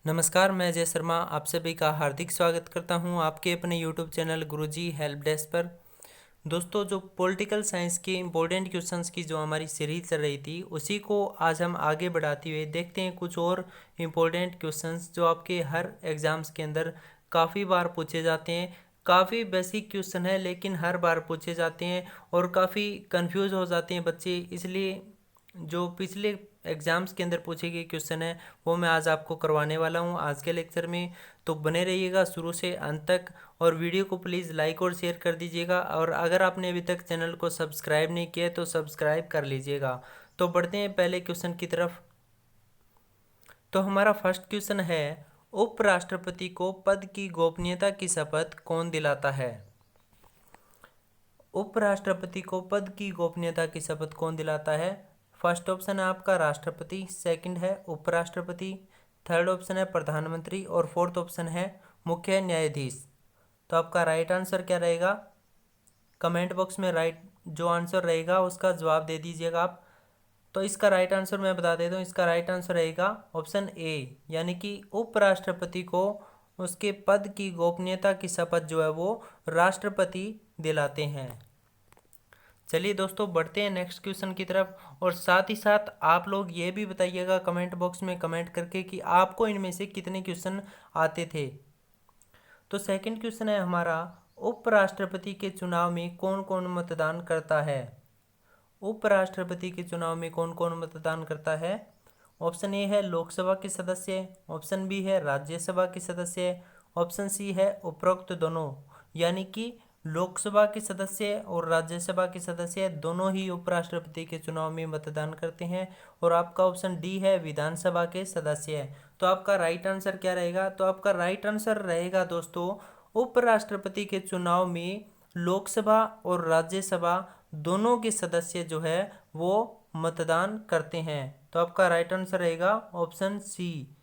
नमस्कार, मैं अजय शर्मा आप सभी का हार्दिक स्वागत करता हूं आपके अपने यूट्यूब चैनल गुरुजी हेल्प डेस्क पर। दोस्तों, जो पॉलिटिकल साइंस की इम्पोर्टेंट क्वेश्चंस की जो हमारी सीरीज चल रही थी, उसी को आज हम आगे बढ़ाते हुए देखते हैं कुछ और इम्पोर्टेंट क्वेश्चंस जो आपके हर एग्ज़ाम्स के अंदर काफ़ी बार पूछे जाते हैं। काफ़ी बेसिक क्वेश्चन है लेकिन हर बार पूछे जाते हैं और काफ़ी कंफ्यूज हो जाते हैं बच्चे। इसलिए जो पिछले एग्ज़ाम्स के अंदर पूछे गए क्वेश्चन है वो मैं आज आपको करवाने वाला हूँ आज के लेक्चर में। तो बने रहिएगा शुरू से अंत तक और वीडियो को प्लीज़ लाइक और शेयर कर दीजिएगा। और अगर आपने अभी तक चैनल को सब्सक्राइब नहीं किया तो सब्सक्राइब कर लीजिएगा। तो बढ़ते हैं पहले क्वेश्चन की तरफ। तो हमारा फर्स्ट क्वेश्चन है, उपराष्ट्रपति को पद की गोपनीयता की शपथ कौन दिलाता है? उपराष्ट्रपति को पद की गोपनीयता की शपथ कौन दिलाता है? फर्स्ट ऑप्शन है आपका राष्ट्रपति, सेकंड है उपराष्ट्रपति, थर्ड ऑप्शन है प्रधानमंत्री और फोर्थ ऑप्शन है मुख्य न्यायाधीश। तो आपका राइट आंसर क्या रहेगा? कमेंट बॉक्स में राइट जो आंसर रहेगा उसका जवाब दे दीजिएगा आप। तो इसका राइट आंसर मैं बता देता हूँ, इसका राइट आंसर रहेगा ऑप्शन ए, यानी कि उपराष्ट्रपति को उसके पद की गोपनीयता की शपथ जो है वो राष्ट्रपति दिलाते हैं। चलिए दोस्तों, बढ़ते हैं नेक्स्ट क्वेश्चन की तरफ। और साथ ही साथ आप लोग ये भी बताइएगा कमेंट बॉक्स में कमेंट करके कि आपको इनमें से कितने क्वेश्चन आते थे। तो सेकंड क्वेश्चन है हमारा, उपराष्ट्रपति के चुनाव में कौन कौन मतदान करता है? उपराष्ट्रपति के चुनाव में कौन कौन मतदान करता है? ऑप्शन ए है लोकसभा के सदस्य, ऑप्शन बी है राज्यसभा के सदस्य, ऑप्शन सी है उपरोक्त दोनों, यानी कि लोकसभा के सदस्य और राज्यसभा के सदस्य दोनों ही उपराष्ट्रपति के चुनाव में मतदान करते हैं। और आपका ऑप्शन डी है विधानसभा के सदस्य। तो आपका राइट आंसर क्या रहेगा? तो आपका राइट आंसर रहेगा दोस्तों, उपराष्ट्रपति के चुनाव में लोकसभा और राज्यसभा दोनों के सदस्य जो है वो मतदान करते हैं। तो आपका राइट आंसर रहेगा ऑप्शन सी।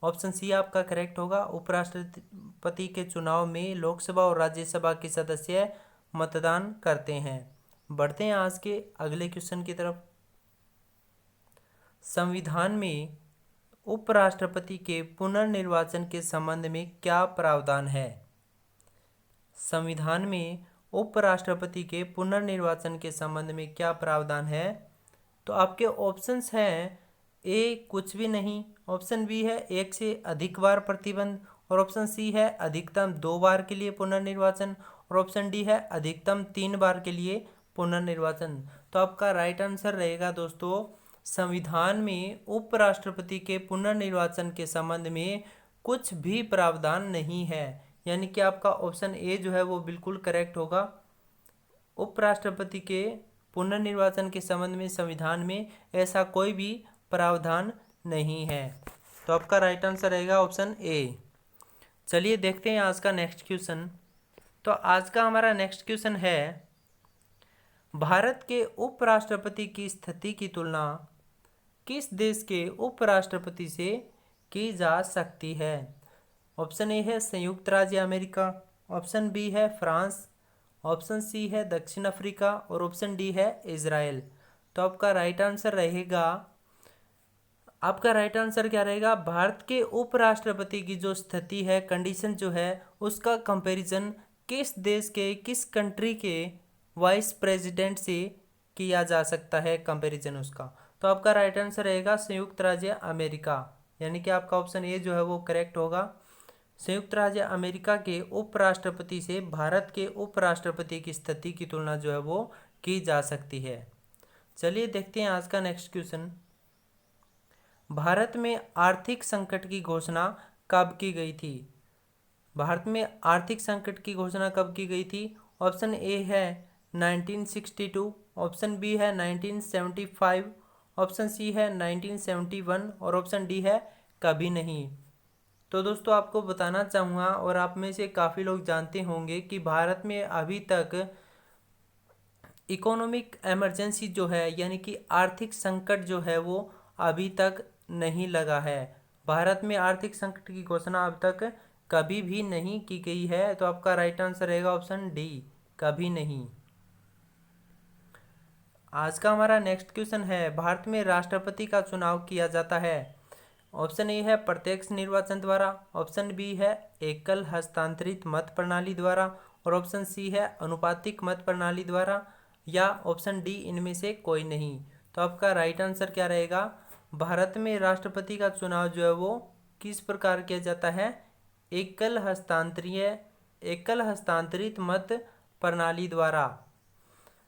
ऑप्शन सी आपका करेक्ट होगा। उपराष्ट्रपति के चुनाव में लोकसभा और राज्यसभा के सदस्य मतदान करते हैं। बढ़ते हैं आज के अगले क्वेश्चन की तरफ। संविधान में उपराष्ट्रपति के पुनर्निर्वाचन के संबंध में क्या प्रावधान है? संविधान में उपराष्ट्रपति के पुनर्निर्वाचन के संबंध में क्या प्रावधान है? तो आपके ऑप्शंस हैं, ए कुछ भी नहीं, ऑप्शन बी है एक से अधिक बार प्रतिबंध, और ऑप्शन सी है अधिकतम 2 बार के लिए पुनर्निर्वाचन, और ऑप्शन डी है अधिकतम 3 बार के लिए पुनर्निर्वाचन। तो आपका राइट आंसर रहेगा दोस्तों, संविधान में उपराष्ट्रपति के पुनर्निर्वाचन के संबंध में कुछ भी प्रावधान नहीं है, यानी कि आपका ऑप्शन ए जो है वो बिल्कुल करेक्ट होगा। उपराष्ट्रपति के पुनर्निर्वाचन के संबंध में संविधान में ऐसा कोई भी प्रावधान नहीं है। तो आपका राइट आंसर रहेगा ऑप्शन ए। चलिए देखते हैं आज का नेक्स्ट क्वेश्चन। तो आज का हमारा नेक्स्ट क्वेश्चन है, भारत के उपराष्ट्रपति की स्थिति की तुलना किस देश के उपराष्ट्रपति से की जा सकती है? ऑप्शन ए है संयुक्त राज्य अमेरिका, ऑप्शन बी है फ्रांस, ऑप्शन सी है दक्षिण अफ्रीका और ऑप्शन डी है इजराइल। तो आपका राइट आंसर रहेगा, आपका राइट आंसर क्या रहेगा? भारत के उपराष्ट्रपति की जो स्थिति है, कंडीशन जो है, उसका कंपैरिजन किस देश के, किस कंट्री के वाइस प्रेसिडेंट से किया जा सकता है, कंपैरिजन उसका। तो आपका राइट आंसर रहेगा संयुक्त राज्य अमेरिका, यानी कि आपका ऑप्शन ए जो है वो करेक्ट होगा। संयुक्त राज्य अमेरिका के उपराष्ट्रपति से भारत के उपराष्ट्रपति की स्थिति की तुलना जो है वो की जा सकती है। चलिए देखते हैं आज का नेक्स्ट क्वेश्चन। भारत में आर्थिक संकट की घोषणा कब की गई थी? भारत में आर्थिक संकट की घोषणा कब की गई थी? ऑप्शन ए है 1962, ऑप्शन बी है 1975, ऑप्शन सी है 1971 और ऑप्शन डी है कभी नहीं। तो दोस्तों आपको बताना चाहूँगा और आप में से काफ़ी लोग जानते होंगे कि भारत में अभी तक इकोनॉमिक इमरजेंसी जो है, यानी कि आर्थिक संकट जो है वो अभी तक नहीं लगा है। भारत में आर्थिक संकट की घोषणा अब तक कभी भी नहीं की गई है। तो आपका राइट आंसर रहेगा ऑप्शन डी, कभी नहीं। आज का हमारा नेक्स्ट क्वेश्चन है, भारत में राष्ट्रपति का चुनाव किया जाता है ऑप्शन ए है प्रत्यक्ष निर्वाचन द्वारा, ऑप्शन बी है एकल हस्तांतरित मत प्रणाली द्वारा, और ऑप्शन सी है अनुपातिक मत प्रणाली द्वारा, या ऑप्शन डी इनमें से कोई नहीं। तो आपका राइट आंसर क्या रहेगा? भारत में राष्ट्रपति का चुनाव जो है वो किस प्रकार किया जाता है? एकल हस्तांतरित मत प्रणाली द्वारा।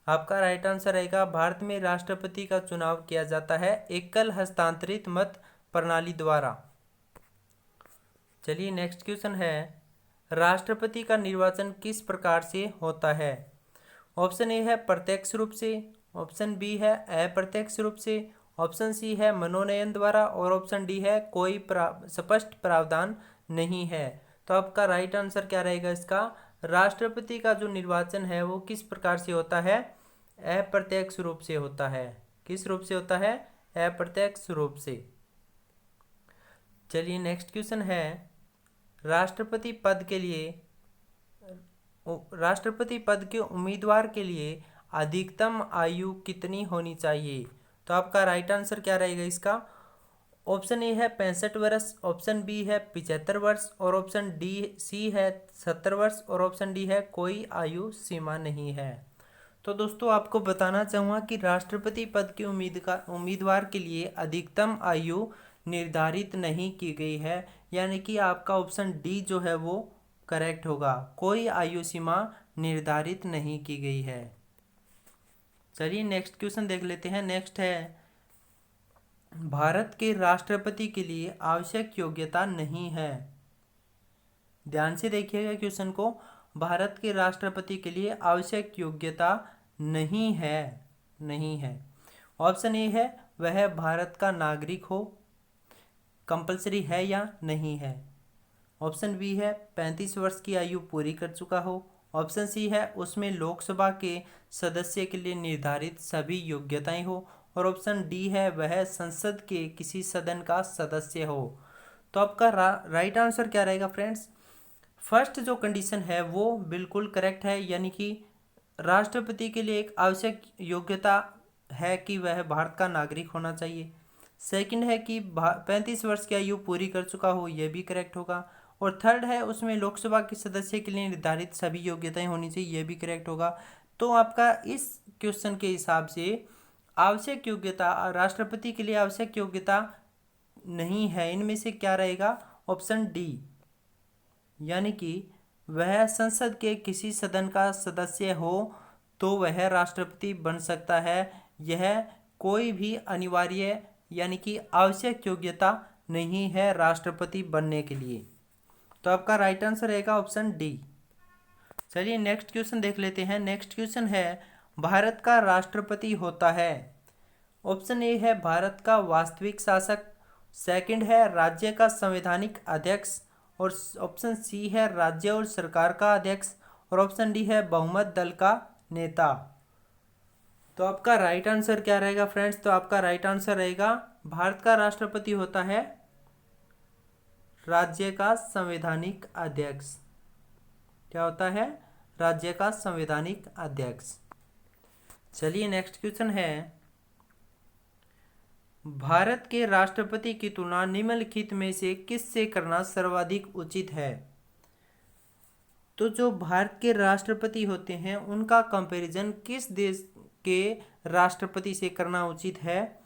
आपका राइट आंसर रहेगा भारत में राष्ट्रपति का चुनाव किया जाता है एकल हस्तांतरित मत प्रणाली द्वारा। चलिए नेक्स्ट क्वेश्चन है, राष्ट्रपति का निर्वाचन किस प्रकार से होता है? ऑप्शन ए है प्रत्यक्ष रूप से, ऑप्शन बी है अप्रत्यक्ष रूप से, ऑप्शन सी है मनोनयन द्वारा, और ऑप्शन डी है कोई स्पष्ट प्रावधान नहीं है। तो आपका राइट आंसर क्या रहेगा इसका? राष्ट्रपति का जो निर्वाचन है वो किस प्रकार से होता है? अप्रत्यक्ष रूप से होता है। किस रूप से होता है? अप्रत्यक्ष रूप से। चलिए नेक्स्ट क्वेश्चन है, राष्ट्रपति पद के उम्मीदवार के लिए अधिकतम आयु कितनी होनी चाहिए? तो आपका राइट आंसर क्या रहेगा इसका? ऑप्शन ए है 65 वर्ष, ऑप्शन बी है 75 वर्ष, और ऑप्शन सी है 70 वर्ष, और ऑप्शन डी है कोई आयु सीमा नहीं है। तो दोस्तों आपको बताना चाहूँगा कि राष्ट्रपति पद के उम्मीदवार के लिए अधिकतम आयु निर्धारित नहीं की गई है, यानी कि आपका ऑप्शन डी जो है वो करेक्ट होगा। कोई आयु सीमा निर्धारित नहीं की गई है। चलिए नेक्स्ट क्वेश्चन देख लेते हैं। नेक्स्ट है, भारत के राष्ट्रपति के लिए आवश्यक योग्यता नहीं है। ध्यान से देखिएगा क्वेश्चन को। भारत के राष्ट्रपति के लिए आवश्यक योग्यता नहीं है। ऑप्शन ए है वह भारत का नागरिक हो, कंपलसरी है या नहीं है। ऑप्शन बी है 35 वर्ष की आयु पूरी कर चुका हो। ऑप्शन सी है उसमें लोकसभा के सदस्य के लिए निर्धारित सभी योग्यताएं हो, और ऑप्शन डी है वह संसद के किसी सदन का सदस्य हो। तो आपका राइट आंसर क्या रहेगा फ्रेंड्स? फर्स्ट जो कंडीशन है वो बिल्कुल करेक्ट है, यानी कि राष्ट्रपति के लिए एक आवश्यक योग्यता है कि वह भारत का नागरिक होना चाहिए। सेकंड है कि 35 वर्ष की आयु पूरी कर चुका हो, यह भी करेक्ट होगा। और थर्ड है उसमें लोकसभा के सदस्य के लिए निर्धारित सभी योग्यताएं होनी चाहिए, यह भी करेक्ट होगा। तो आपका इस क्वेश्चन के हिसाब से आवश्यक योग्यता, राष्ट्रपति के लिए आवश्यक योग्यता नहीं है। इनमें से क्या रहेगा? ऑप्शन डी, यानी कि वह संसद के किसी सदन का सदस्य हो तो वह राष्ट्रपति बन सकता है। यह कोई भी अनिवार्य यानी कि आवश्यक योग्यता नहीं है राष्ट्रपति बनने के लिए। तो आपका राइट आंसर रहेगा ऑप्शन डी। चलिए नेक्स्ट क्वेश्चन देख लेते हैं। नेक्स्ट क्वेश्चन है, भारत का राष्ट्रपति होता है। ऑप्शन ए है भारत का वास्तविक शासक, सेकंड है राज्य का संवैधानिक अध्यक्ष, और ऑप्शन सी है राज्य और सरकार का अध्यक्ष, और ऑप्शन डी है बहुमत दल का नेता। तो आपका राइट आंसर क्या रहेगा फ्रेंड्स? तो आपका राइट आंसर रहेगा भारत का राष्ट्रपति होता है राज्य का संवैधानिक अध्यक्ष। क्या होता है? राज्य का संवैधानिक अध्यक्ष। चलिए नेक्स्ट क्वेश्चन है, भारत के राष्ट्रपति की तुलना निम्नलिखित में से किससे करना सर्वाधिक उचित है? तो जो भारत के राष्ट्रपति होते हैं उनका कंपैरिजन किस देश के राष्ट्रपति से करना उचित है?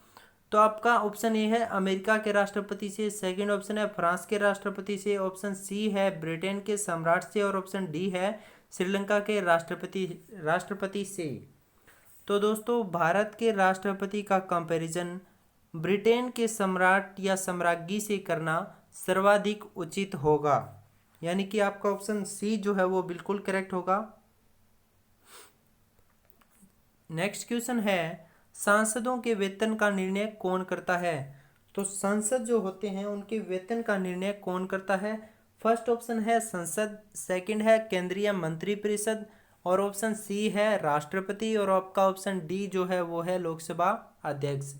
तो आपका ऑप्शन ए है अमेरिका के राष्ट्रपति से, सेकंड ऑप्शन है फ्रांस के राष्ट्रपति से, ऑप्शन सी है ब्रिटेन के सम्राट से, और ऑप्शन डी है श्रीलंका के राष्ट्रपति से। तो दोस्तों भारत के राष्ट्रपति का कंपैरिजन ब्रिटेन के सम्राट या सम्राज्ञी से करना सर्वाधिक उचित होगा, यानी कि आपका ऑप्शन सी जो है वो बिल्कुल करेक्ट होगा। नेक्स्ट क्वेश्चन है, सांसदों के वेतन का निर्णय कौन करता है? तो संसद जो होते हैं उनके वेतन का निर्णय कौन करता है? फर्स्ट ऑप्शन है संसद, सेकंड है केंद्रीय मंत्रिपरिषद, और ऑप्शन सी है राष्ट्रपति, और आपका ऑप्शन डी जो है वो है लोकसभा अध्यक्ष।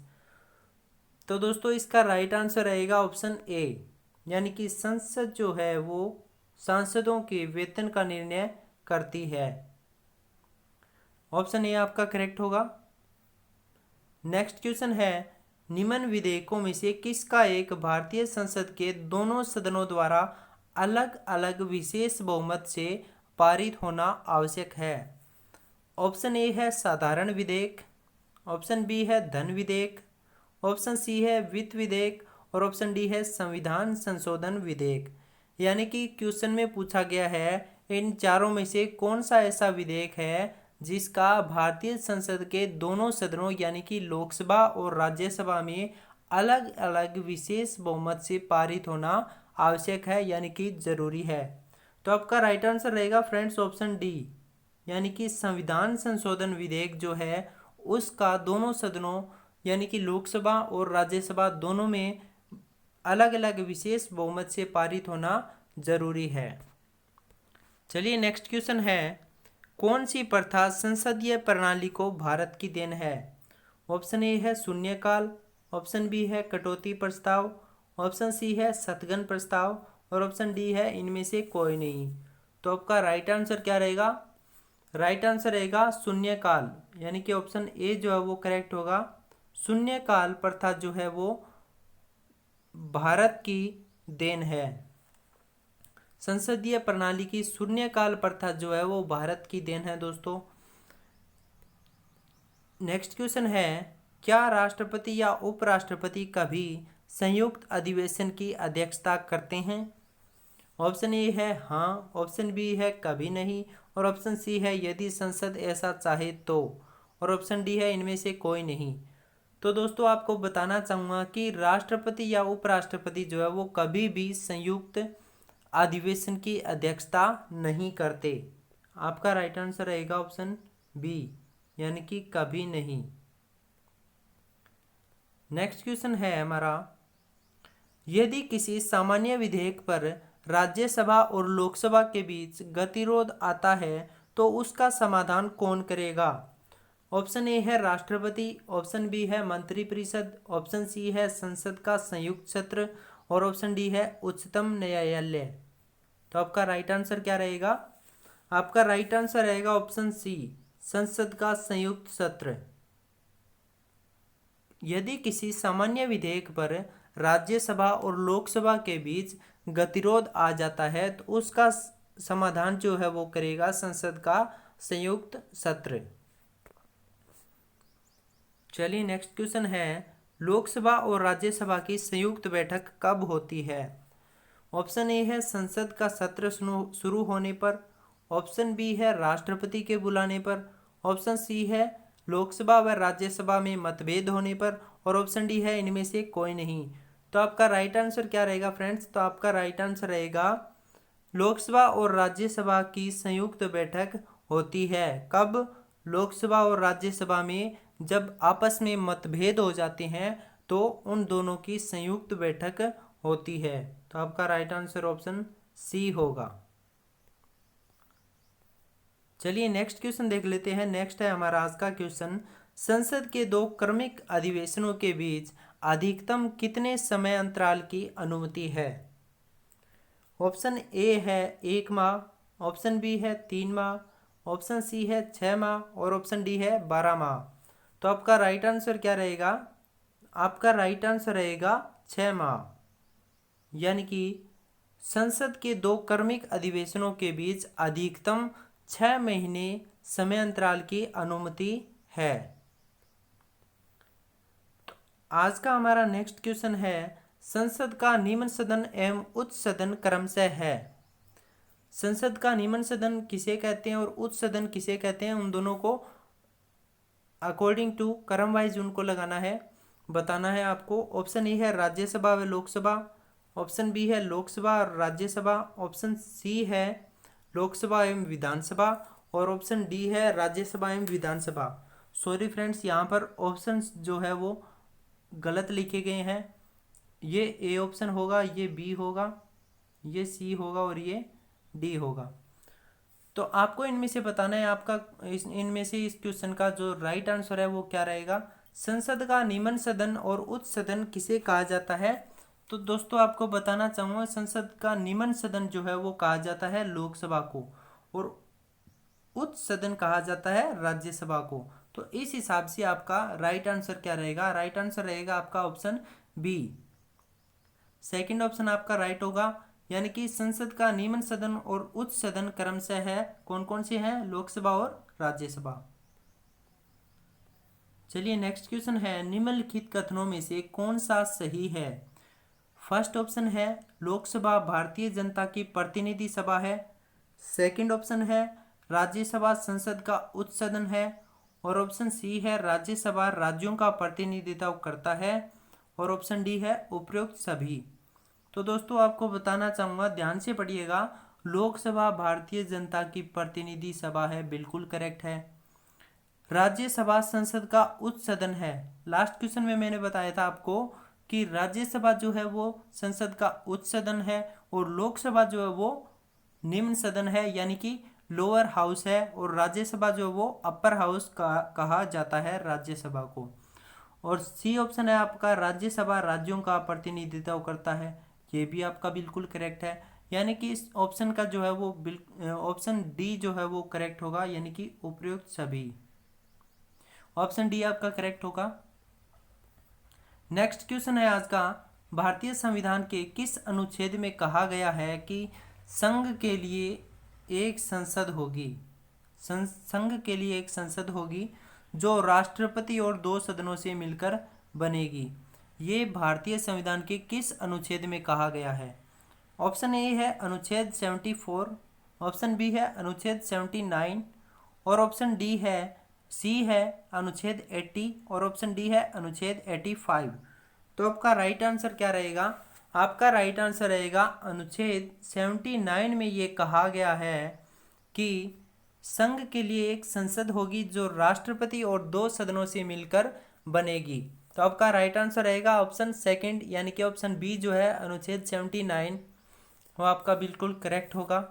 तो दोस्तों इसका राइट आंसर रहेगा ऑप्शन ए, यानी कि संसद जो है वो सांसदों के वेतन का निर्णय करती है। ऑप्शन ए आपका करेक्ट होगा। नेक्स्ट क्वेश्चन है, निम्न विधेयकों में से किसका एक भारतीय संसद के दोनों सदनों द्वारा अलग अलग विशेष बहुमत से पारित होना आवश्यक है? ऑप्शन ए है साधारण विधेयक, ऑप्शन बी है धन विधेयक, ऑप्शन सी है वित्त विधेयक और ऑप्शन डी है संविधान संशोधन विधेयक। यानी कि क्वेश्चन में पूछा गया है इन चारों में से कौन सा ऐसा विधेयक है जिसका भारतीय संसद के दोनों सदनों यानी कि लोकसभा और राज्यसभा में अलग अलग विशेष बहुमत से पारित होना आवश्यक है यानी कि जरूरी है। तो आपका राइट आंसर रहेगा फ्रेंड्स ऑप्शन डी, यानी कि संविधान संशोधन विधेयक जो है उसका दोनों सदनों यानी कि लोकसभा और राज्यसभा दोनों में अलग अलग विशेष बहुमत से पारित होना जरूरी है। चलिए नेक्स्ट क्वेश्चन है, कौन सी प्रथा संसदीय प्रणाली को भारत की देन है? ऑप्शन ए है शून्यकाल, ऑप्शन बी है कटौती प्रस्ताव, ऑप्शन सी है शतघन प्रस्ताव और ऑप्शन डी है इनमें से कोई नहीं। तो आपका राइट आंसर क्या रहेगा? राइट आंसर रहेगा शून्यकाल, यानी कि ऑप्शन ए जो है वो करेक्ट होगा। शून्यकाल प्रथा जो है वो भारत की देन है। संसदीय प्रणाली की शून्यकाल प्रथा जो है वो भारत की देन है दोस्तों। नेक्स्ट क्वेश्चन है, क्या राष्ट्रपति या उपराष्ट्रपति कभी संयुक्त अधिवेशन की अध्यक्षता करते हैं? ऑप्शन ए है हाँ, ऑप्शन बी है कभी नहीं और ऑप्शन सी है यदि संसद ऐसा चाहे तो और ऑप्शन डी है इनमें से कोई नहीं। तो दोस्तों आपको बताना चाहूँगा कि राष्ट्रपति या उपराष्ट्रपति जो है वो कभी भी संयुक्त अधिवेशन की अध्यक्षता नहीं करते। आपका राइट आंसर रहेगा ऑप्शन बी, यानी कि कभी नहीं। नेक्स्ट क्वेश्चन है हमारा, यदि किसी सामान्य विधेयक पर राज्यसभा और लोकसभा के बीच गतिरोध आता है तो उसका समाधान कौन करेगा? ऑप्शन ए है राष्ट्रपति, ऑप्शन बी है मंत्रिपरिषद, ऑप्शन सी है संसद का संयुक्त सत्र और ऑप्शन डी है उच्चतम न्यायालय। तो आपका राइट आंसर क्या रहेगा? आपका राइट आंसर रहेगा ऑप्शन सी, संसद का संयुक्त सत्र। यदि किसी सामान्य विधेयक पर राज्यसभा और लोकसभा के बीच गतिरोध आ जाता है तो उसका समाधान जो है वो करेगा संसद का संयुक्त सत्र। चलिए नेक्स्ट क्वेश्चन है, लोकसभा और राज्यसभा की संयुक्त बैठक कब होती है? ऑप्शन ए है संसद का सत्र शुरू होने पर, ऑप्शन बी है राष्ट्रपति के बुलाने पर, ऑप्शन सी है लोकसभा व राज्यसभा में मतभेद होने पर और ऑप्शन डी है इनमें से कोई नहीं। तो आपका राइट आंसर क्या रहेगा फ्रेंड्स? तो आपका राइट आंसर रहेगा लोकसभा और राज्यसभा की संयुक्त बैठक होती है। कब? लोकसभा और राज्यसभा में जब आपस में मतभेद हो जाते हैं तो उन दोनों की संयुक्त बैठक होती है। तो आपका राइट आंसर ऑप्शन सी होगा। चलिए नेक्स्ट क्वेश्चन देख लेते हैं। नेक्स्ट है हमारा आज का क्वेश्चन, संसद के दो क्रमिक अधिवेशनों के बीच अधिकतम कितने समय अंतराल की अनुमति है? ऑप्शन ए है 1 माह, ऑप्शन बी है 3 माह, ऑप्शन सी है 6 माह और ऑप्शन डी है 12 माह। तो आपका राइट आंसर क्या रहेगा? आपका राइट आंसर रहेगा 6 माह, यानी कि संसद के दो क्रमिक अधिवेशनों के बीच अधिकतम 6 महीने समय अंतराल की अनुमति है। तो आज का हमारा नेक्स्ट क्वेश्चन है, संसद का निम्न सदन एवं उच्च सदन क्रमशः है। संसद का निम्न सदन किसे कहते हैं और उच्च सदन किसे कहते हैं, उन दोनों को अकॉर्डिंग टू क्रम वाइज उनको लगाना है, बताना है आपको। ऑप्शन ए है राज्यसभा व लोकसभा, ऑप्शन बी है लोकसभा और राज्यसभा, ऑप्शन सी है लोकसभा एवं विधानसभा और ऑप्शन डी है राज्यसभा एवं विधानसभा। सॉरी फ्रेंड्स, यहाँ पर ऑप्शंस जो है वो गलत लिखे गए हैं। ये ए ऑप्शन होगा, ये बी होगा, ये सी होगा और ये डी होगा। तो आपको इनमें से बताना है आपका इनमें से इस क्वेश्चन का जो राइट आंसर है वो क्या रहेगा। संसद का निम्न सदन और उच्च सदन किसे कहा जाता है? तो दोस्तों आपको बताना चाहूँगा, संसद का निम्न सदन जो है वो कहा जाता है लोकसभा को और उच्च सदन कहा जाता है राज्यसभा को। तो इस हिसाब से आपका राइट आंसर क्या रहेगा? राइट आंसर रहेगा आपका ऑप्शन बी, सेकंड ऑप्शन आपका राइट होगा। यानी कि संसद का निम्न सदन और उच्च सदन क्रमशः है, कौन कौन से हैं? लोकसभा और राज्यसभा। चलिए नेक्स्ट क्वेश्चन है, निम्नलिखित कथनों में से कौन सा सही है? फर्स्ट ऑप्शन है लोकसभा भारतीय जनता की प्रतिनिधि सभा है। सेकंड ऑप्शन है राज्यसभा संसद का उच्च सदन है। और ऑप्शन सी है राज्यसभा राज्यों का प्रतिनिधित्व करता है। और ऑप्शन डी है उपरोक्त सभी। तो दोस्तों आपको बताना चाहूँगा, ध्यान से पढ़िएगा, लोकसभा भारतीय जनता की प्रतिनिधि सभा है, बिल्कुल करेक्ट है। राज्यसभा संसद का उच्च सदन है। लास्ट क्वेश्चन में मैंने बताया था आपको कि राज्यसभा जो है वो संसद का उच्च सदन है और लोकसभा जो है वो निम्न सदन है, यानी कि लोअर हाउस है। और राज्यसभा जो है वो अपर हाउस कहा जाता है राज्यसभा को। और सी ऑप्शन है आपका राज्यसभा राज्यों का प्रतिनिधित्व करता है, ये भी आपका बिल्कुल करेक्ट है। यानी कि इस ऑप्शन का जो है वो ऑप्शन डी जो है वो करेक्ट होगा, यानी कि उपयुक्त सभी। ऑप्शन डी आपका करेक्ट होगा। नेक्स्ट क्वेश्चन है आज का, भारतीय संविधान के किस अनुच्छेद में कहा गया है कि संघ के लिए एक संसद होगी? संघ के लिए एक संसद होगी जो राष्ट्रपति और 2 सदनों से मिलकर बनेगी। ये भारतीय संविधान के किस अनुच्छेद में कहा गया है? ऑप्शन ए है अनुच्छेद 74, ऑप्शन बी है अनुच्छेद 79 और ऑप्शन डी है सी है अनुच्छेद 80 और ऑप्शन डी है अनुच्छेद 85। तो आपका राइट आंसर क्या रहेगा? आपका राइट आंसर रहेगा अनुच्छेद 79 में ये कहा गया है कि संघ के लिए एक संसद होगी जो राष्ट्रपति और 2 सदनों से मिलकर बनेगी। तो आपका राइट आंसर रहेगा ऑप्शन सेकंड, यानी कि ऑप्शन बी जो है अनुच्छेद 79, वो आपका बिल्कुल करेक्ट होगा।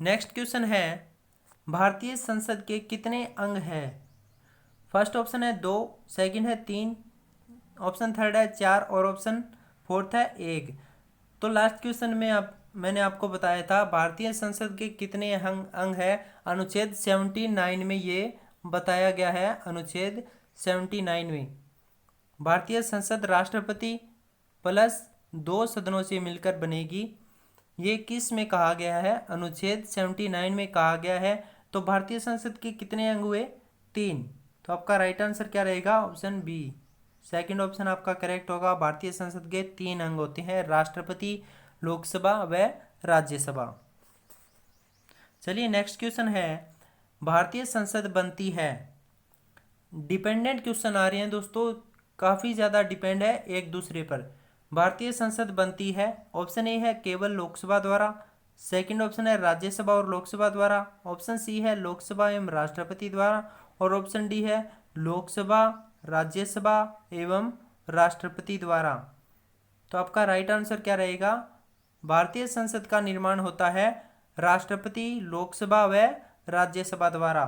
नेक्स्ट क्वेश्चन है, भारतीय संसद के कितने अंग हैं? फर्स्ट ऑप्शन है 2, सेकंड है 3, ऑप्शन थर्ड है 4 और ऑप्शन फोर्थ है 1। तो लास्ट क्वेश्चन में मैंने आपको बताया था भारतीय संसद के कितने अंग है, अनुच्छेद 79 में ये बताया गया है। अनुच्छेद 79 में भारतीय संसद राष्ट्रपति प्लस 2 सदनों से मिलकर बनेगी, ये किस में कहा गया है? अनुच्छेद 79 में कहा गया है। तो भारतीय संसद के कितने अंग हुए? 3। तो आपका राइट आंसर क्या रहेगा? ऑप्शन बी, सेकंड ऑप्शन आपका करेक्ट होगा। भारतीय संसद के 3 अंग होते हैं, राष्ट्रपति, लोकसभा व राज्यसभा। चलिए नेक्स्ट क्वेश्चन है, भारतीय संसद बनती है, डिपेंडेंट क्वेश्चन आ रहे हैं दोस्तों, काफ़ी ज़्यादा डिपेंड है एक दूसरे पर। भारतीय संसद बनती है, ऑप्शन ए है केवल लोकसभा द्वारा, सेकंड ऑप्शन है राज्यसभा और लोकसभा द्वारा, ऑप्शन सी है लोकसभा एवं राष्ट्रपति द्वारा और ऑप्शन डी है लोकसभा, राज्यसभा एवं राष्ट्रपति द्वारा। तो आपका राइट आंसर क्या रहेगा? भारतीय संसद का निर्माण होता है राष्ट्रपति, लोकसभा व राज्यसभा द्वारा,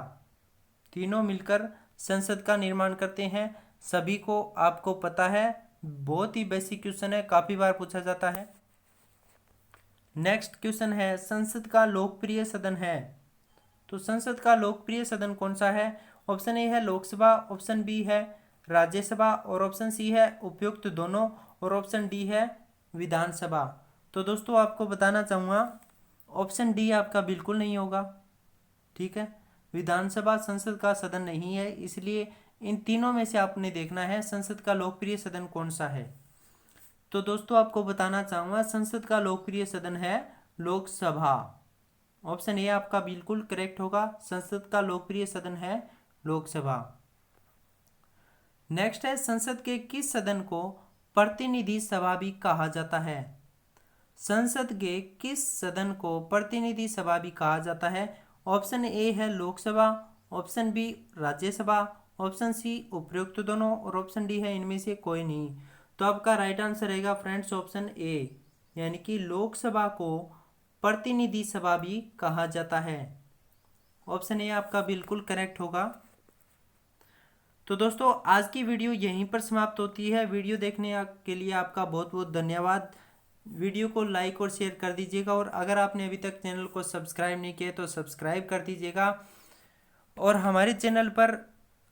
तीनों मिलकर संसद का निर्माण करते हैं। सभी को आपको पता है, बहुत ही बेसिक क्वेश्चन है, काफ़ी बार पूछा जाता है। नेक्स्ट क्वेश्चन है, संसद का लोकप्रिय सदन है, तो संसद का लोकप्रिय सदन कौन सा है? ऑप्शन ए है लोकसभा, ऑप्शन बी है राज्यसभा और ऑप्शन सी है उपयुक्त दोनों और ऑप्शन डी है विधानसभा। तो दोस्तों आपको बताना चाहूँगा, ऑप्शन डी आपका बिल्कुल नहीं होगा, ठीक है। विधानसभा संसद का सदन नहीं है, इसलिए इन तीनों में से आपने देखना है संसद का लोकप्रिय सदन कौन सा है। तो दोस्तों आपको बताना चाहूँगा, संसद का लोकप्रिय सदन है लोकसभा। ऑप्शन ए आपका बिल्कुल करेक्ट होगा, संसद का लोकप्रिय सदन है लोकसभा। नेक्स्ट है, संसद के किस सदन को प्रतिनिधि सभा भी कहा जाता है? संसद के किस सदन को प्रतिनिधि सभा भी कहा जाता है? ऑप्शन ए है लोकसभा, ऑप्शन बी राज्यसभा, ऑप्शन सी उपयुक्त दोनों और ऑप्शन डी है इनमें से कोई नहीं। तो आपका राइट आंसर रहेगा फ्रेंड्स ऑप्शन ए, यानी कि लोकसभा को प्रतिनिधि सभा भी कहा जाता है। ऑप्शन ए आपका बिल्कुल करेक्ट होगा। तो दोस्तों आज की वीडियो यहीं पर समाप्त होती है। वीडियो देखने के लिए आपका बहुत बहुत धन्यवाद। वीडियो को लाइक और शेयर कर दीजिएगा और अगर आपने अभी तक चैनल को सब्सक्राइब नहीं किया तो सब्सक्राइब कर दीजिएगा। और हमारे चैनल पर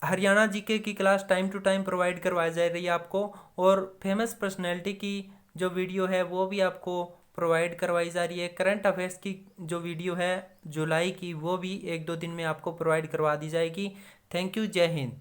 हरियाणा जीके की class time to time provide करवाई जा रही है आपको, और फेमस पर्सनैलिटी की जो वीडियो है वो भी आपको प्रोवाइड करवाई जा रही है। करंट अफेयर्स की जो वीडियो है जुलाई की, वो भी 1-2 दिन में आपको प्रोवाइड करवा दी जाएगी। थैंक यू, जय हिंद।